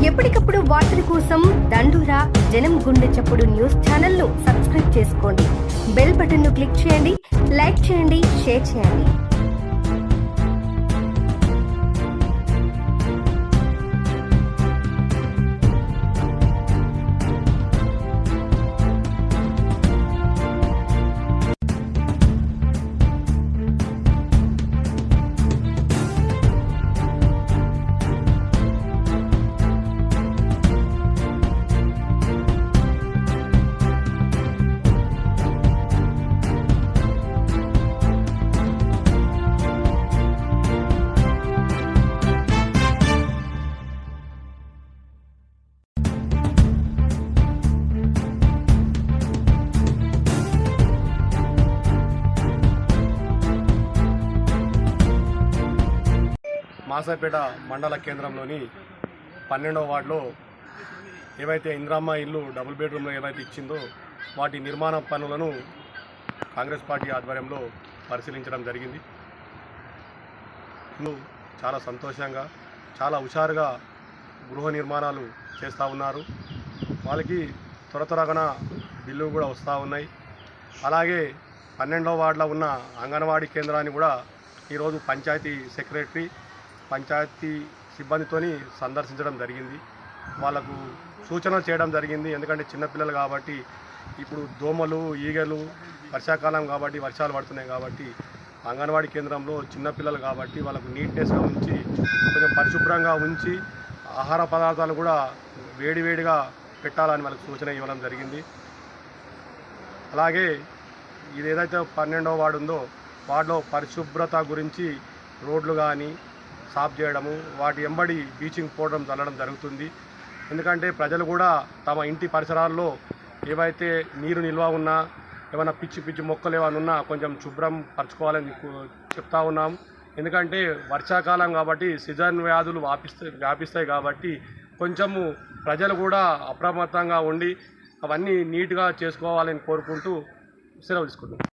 ఎప్పటికప్పుడు వార్తల కోసం దండూరా జనం గుండె చప్పుడు న్యూస్ ఛానల్ ను సబ్స్క్రైబ్ చేసుకోండి. బెల్ బటన్ ను క్లిక్ చేయండి, లైక్ చేయండి, షేర్ చేయండి. మాసాపేట మండల కేంద్రంలోని 12వ వార్డులో ఏవైతే ఇందిరమ్మ ఇల్లు డబుల్ బెడ్రూమ్లో ఏవైతే ఇచ్చిందో వాటి నిర్మాణ పనులను కాంగ్రెస్ పార్టీ ఆధ్వర్యంలో పరిశీలించడం జరిగింది. చాలా సంతోషంగా చాలా హుషారుగా గృహ నిర్మాణాలు చేస్తూ ఉన్నారు. వాళ్ళకి త్వరగా బిల్లు కూడా వస్తూ ఉన్నాయి. అలాగే 12వ వార్డులో ఉన్న అంగన్వాడీ కేంద్రాన్ని కూడా ఈరోజు పంచాయతీ సెక్రటరీ పంచాయతీ సిబ్బందితోని సందర్శించడం జరిగింది. వాళ్ళకు సూచనలు చేయడం జరిగింది. ఎందుకంటే చిన్నపిల్లలు కాబట్టి ఇప్పుడు దోమలు ఈగలు వర్షాకాలం కాబట్టి వర్షాలు పడుతున్నాయి కాబట్టి అంగన్వాడీ కేంద్రంలో చిన్నపిల్లలు కాబట్టి వాళ్ళకు నీట్నెస్గా ఉంచి కొంచెం పరిశుభ్రంగా ఉంచి ఆహార పదార్థాలు కూడా వేడివేడిగా పెట్టాలని వాళ్ళకి సూచన ఇవ్వడం జరిగింది. అలాగే ఇది ఏదైతే 12వ వార్డు ఉందో వార్డులో పరిశుభ్రత గురించి రోడ్లు కానీ సాఫ్ చేయడము, వాటి ఎంబడి బ్లీచింగ్ పౌడర్ చల్లడం జరుగుతుంది. ఎందుకంటే ప్రజలు కూడా తమ ఇంటి పరిసరాల్లో ఏవైతే నీరు నిల్వ ఉన్నా ఏమైనా పిచ్చి మొక్కలు ఏమైనా ఉన్నా కొంచెం శుభ్రం పరచుకోవాలని చెప్తా ఉన్నాం. ఎందుకంటే వర్షాకాలం కాబట్టి సీజన్ వ్యాధులు వ్యాపిస్తాయి కాబట్టి కొంచెము ప్రజలు కూడా అప్రమత్తంగా ఉండి అవన్నీ నీట్గా చేసుకోవాలని కోరుకుంటూ సెలవు తీసుకుంటున్నాం.